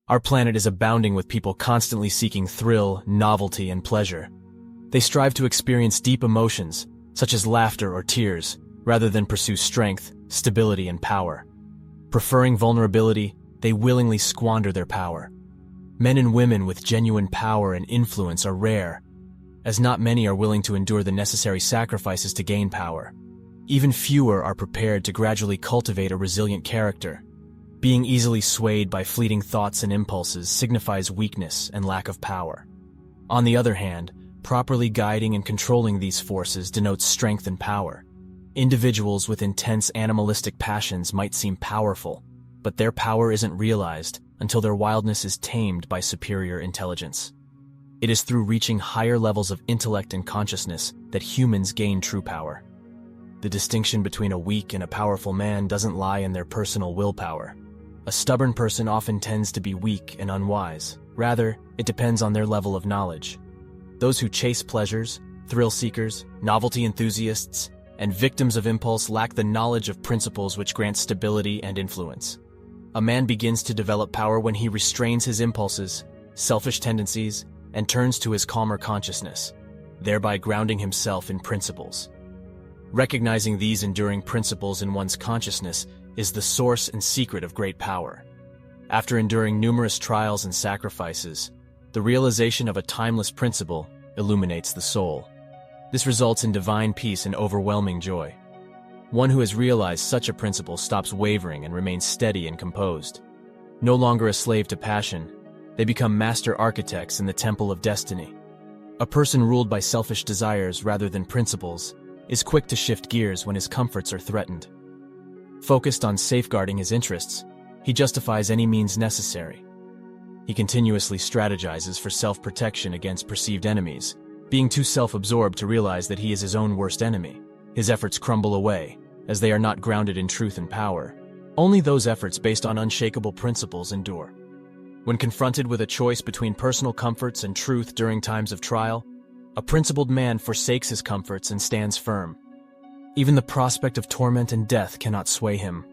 Our planet is abounding with people constantly seeking thrill, novelty, and pleasure. They strive to experience deep emotions, such as laughter or tears, rather than pursue strength, stability, and power. Preferring vulnerability, they willingly squander their power. Men and women with genuine power and influence are rare, as not many are willing to endure the necessary sacrifices to gain power. Even fewer are prepared to gradually cultivate a resilient character. Being easily swayed by fleeting thoughts and impulses signifies weakness and lack of power. On the other hand, properly guiding and controlling these forces denotes strength and power. Individuals with intense animalistic passions might seem powerful, but their power isn't realized until their wildness is tamed by superior intelligence. It is through reaching higher levels of intellect and consciousness that humans gain true power. The distinction between a weak and a powerful man doesn't lie in their personal willpower. A stubborn person often tends to be weak and unwise. Rather, it depends on their level of knowledge. Those who chase pleasures, thrill seekers, novelty enthusiasts, and victims of impulse lack the knowledge of principles which grant stability and influence. A man begins to develop power when he restrains his impulses, selfish tendencies, and turns to his calmer consciousness, thereby grounding himself in principles. Recognizing these enduring principles in one's consciousness is the source and secret of great power. After enduring numerous trials and sacrifices, the realization of a timeless principle illuminates the soul. This results in divine peace and overwhelming joy. One who has realized such a principle stops wavering and remains steady and composed. No longer a slave to passion, they become master architects in the temple of destiny. A person ruled by selfish desires rather than principles is quick to shift gears when his comforts are threatened. Focused on safeguarding his interests, he justifies any means necessary. He continuously strategizes for self-protection against perceived enemies, being too self-absorbed to realize that he is his own worst enemy. His efforts crumble away, as they are not grounded in truth and power. Only those efforts based on unshakable principles endure. When confronted with a choice between personal comforts and truth during times of trial, a principled man forsakes his comforts and stands firm. Even the prospect of torment and death cannot sway him.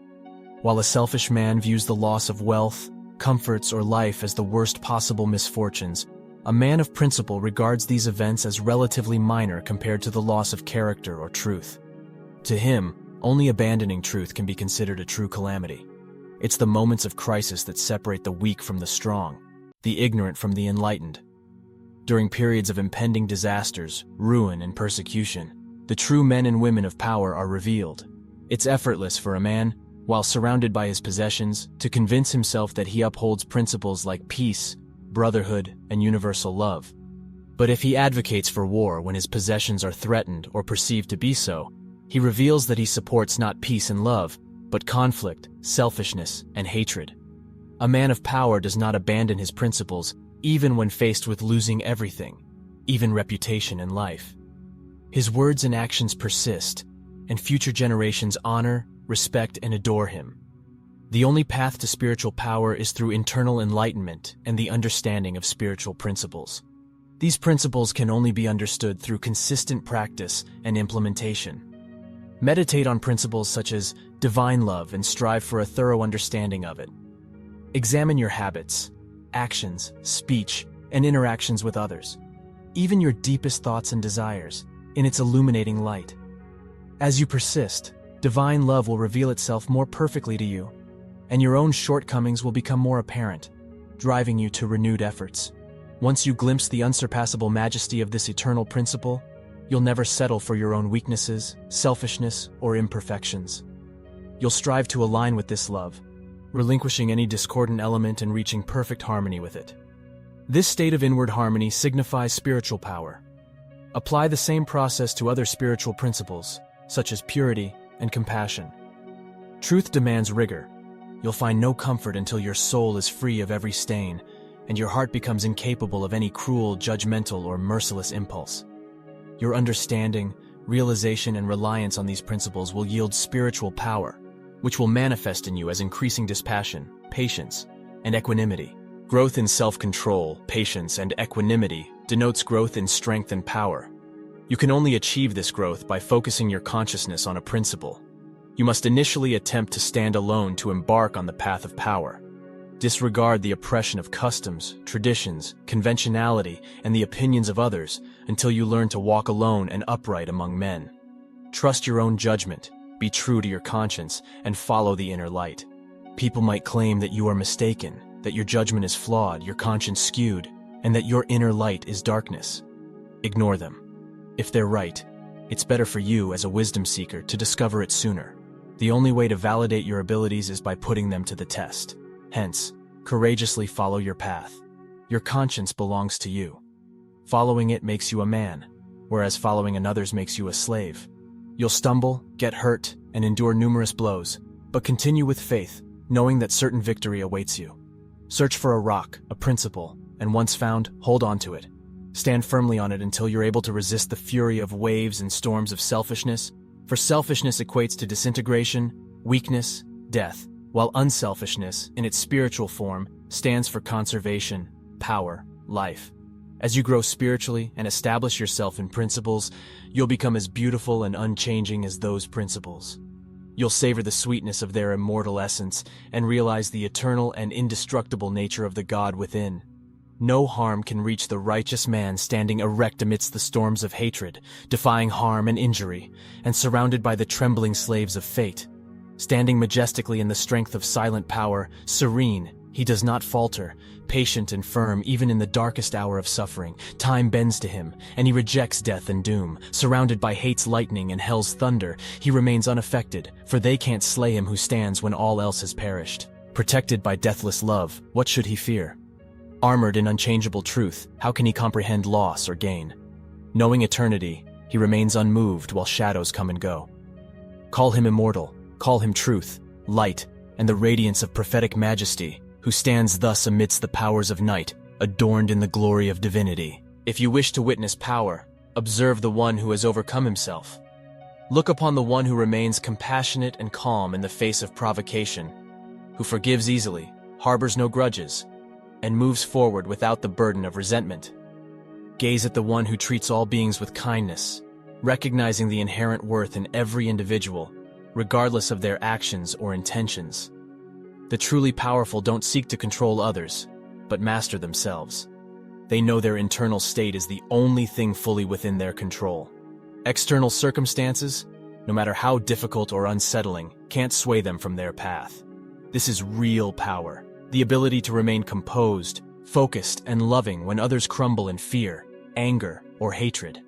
While a selfish man views the loss of wealth, comforts, or life as the worst possible misfortunes, a man of principle regards these events as relatively minor compared to the loss of character or truth. To him, only abandoning truth can be considered a true calamity. It's the moments of crisis that separate the weak from the strong, the ignorant from the enlightened. During periods of impending disasters, ruin, and persecution, the true men and women of power are revealed. It's effortless for a man, while surrounded by his possessions, to convince himself that he upholds principles like peace, brotherhood, and universal love. But if he advocates for war when his possessions are threatened or perceived to be so, he reveals that he supports not peace and love, but conflict, selfishness, and hatred. A man of power does not abandon his principles even when faced with losing everything, even reputation and life. His words and actions persist, and future generations honor, respect, and adore him. The only path to spiritual power is through internal enlightenment and the understanding of spiritual principles. These principles can only be understood through consistent practice and implementation. Meditate on principles such as divine love and strive for a thorough understanding of it. Examine your habits, actions, speech, and interactions with others, even your deepest thoughts and desires, in its illuminating light. As you persist, divine love will reveal itself more perfectly to you, and your own shortcomings will become more apparent, driving you to renewed efforts. Once you glimpse the unsurpassable majesty of this eternal principle, you'll never settle for your own weaknesses, selfishness, or imperfections. You'll strive to align with this love, relinquishing any discordant element and reaching perfect harmony with it. This state of inward harmony signifies spiritual power. Apply the same process to other spiritual principles, such as purity and compassion. Truth demands rigor. You'll find no comfort until your soul is free of every stain, and your heart becomes incapable of any cruel, judgmental, or merciless impulse. Your understanding, realization, and reliance on these principles will yield spiritual power, which will manifest in you as increasing dispassion, patience, and equanimity. Growth in self-control, patience, and equanimity denotes growth in strength and power. You can only achieve this growth by focusing your consciousness on a principle. You must initially attempt to stand alone to embark on the path of power. Disregard the oppression of customs, traditions, conventionality, and the opinions of others until you learn to walk alone and upright among men. Trust your own judgment, be true to your conscience, and follow the inner light. People might claim that you are mistaken, that your judgment is flawed, your conscience skewed, and that your inner light is darkness. Ignore them. If they're right, it's better for you as a wisdom seeker to discover it sooner. The only way to validate your abilities is by putting them to the test. Hence, courageously follow your path. Your conscience belongs to you. Following it makes you a man, whereas following another's makes you a slave. You'll stumble, get hurt, and endure numerous blows, but continue with faith, knowing that certain victory awaits you. Search for a rock, a principle, and once found, hold on to it. Stand firmly on it until you're able to resist the fury of waves and storms of selfishness, for selfishness equates to disintegration, weakness, death, while unselfishness, in its spiritual form, stands for conservation, power, life. As you grow spiritually and establish yourself in principles, you'll become as beautiful and unchanging as those principles. You'll savor the sweetness of their immortal essence and realize the eternal and indestructible nature of the God within. No harm can reach the righteous man standing erect amidst the storms of hatred, defying harm and injury, and surrounded by the trembling slaves of fate. Standing majestically in the strength of silent power, serene, he does not falter, patient and firm even in the darkest hour of suffering. Time bends to him, and he rejects death and doom. Surrounded by hate's lightning and hell's thunder, he remains unaffected, for they can't slay him who stands when all else has perished. Protected by deathless love, what should he fear? Armored in unchangeable truth, how can he comprehend loss or gain? Knowing eternity, he remains unmoved while shadows come and go. Call him immortal, call him truth, light, and the radiance of prophetic majesty, who stands thus amidst the powers of night, adorned in the glory of divinity. If you wish to witness power, observe the one who has overcome himself. Look upon the one who remains compassionate and calm in the face of provocation, who forgives easily, harbors no grudges, and moves forward without the burden of resentment. Gaze at the one who treats all beings with kindness, recognizing the inherent worth in every individual, regardless of their actions or intentions. The truly powerful don't seek to control others, but master themselves. They know their internal state is the only thing fully within their control. External circumstances, no matter how difficult or unsettling, can't sway them from their path. This is real power, the ability to remain composed, focused, and loving when others crumble in fear, anger, or hatred.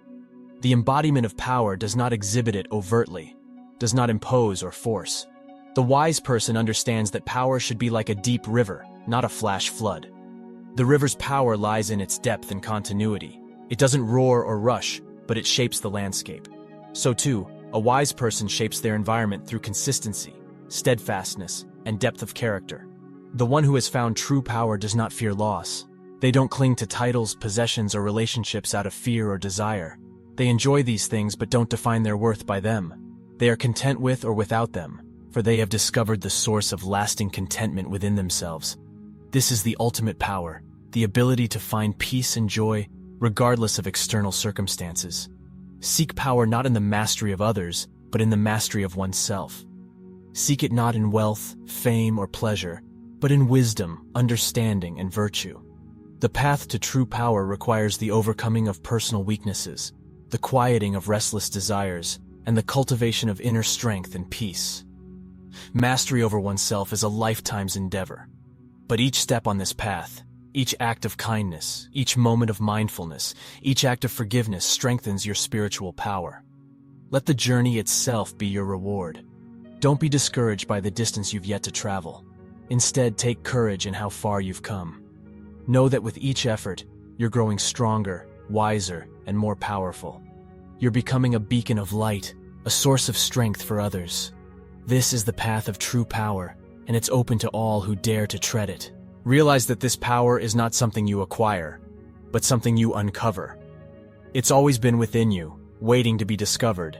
The embodiment of power does not exhibit it overtly, does not impose or force. The wise person understands that power should be like a deep river, not a flash flood. The river's power lies in its depth and continuity. It doesn't roar or rush, but it shapes the landscape. So too, a wise person shapes their environment through consistency, steadfastness, and depth of character. The one who has found true power does not fear loss. They don't cling to titles, possessions, or relationships out of fear or desire. They enjoy these things but don't define their worth by them. They are content with or without them, for they have discovered the source of lasting contentment within themselves. This is the ultimate power, the ability to find peace and joy regardless of external circumstances. Seek power not in the mastery of others, but in the mastery of oneself. Seek it not in wealth, fame, or pleasure, but in wisdom, understanding, and virtue. The path to true power requires the overcoming of personal weaknesses, the quieting of restless desires, and the cultivation of inner strength and peace. Mastery over oneself is a lifetime's endeavor. But each step on this path, each act of kindness, each moment of mindfulness, each act of forgiveness strengthens your spiritual power. Let the journey itself be your reward. Don't be discouraged by the distance you've yet to travel. Instead, take courage in how far you've come. Know that with each effort, you're growing stronger, wiser, and more powerful. You're becoming a beacon of light, a source of strength for others. This is the path of true power, and it's open to all who dare to tread it. Realize that this power is not something you acquire, but something you uncover. It's always been within you, waiting to be discovered.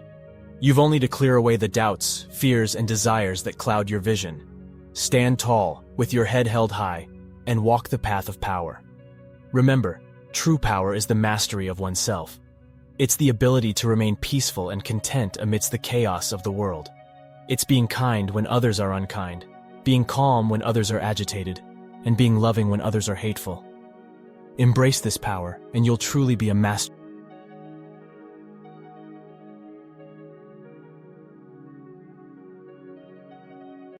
You've only to clear away the doubts, fears, and desires that cloud your vision. Stand tall, with your head held high, and walk the path of power. Remember, true power is the mastery of oneself. It's the ability to remain peaceful and content amidst the chaos of the world. It's being kind when others are unkind, being calm when others are agitated, and being loving when others are hateful. Embrace this power, and you'll truly be a master.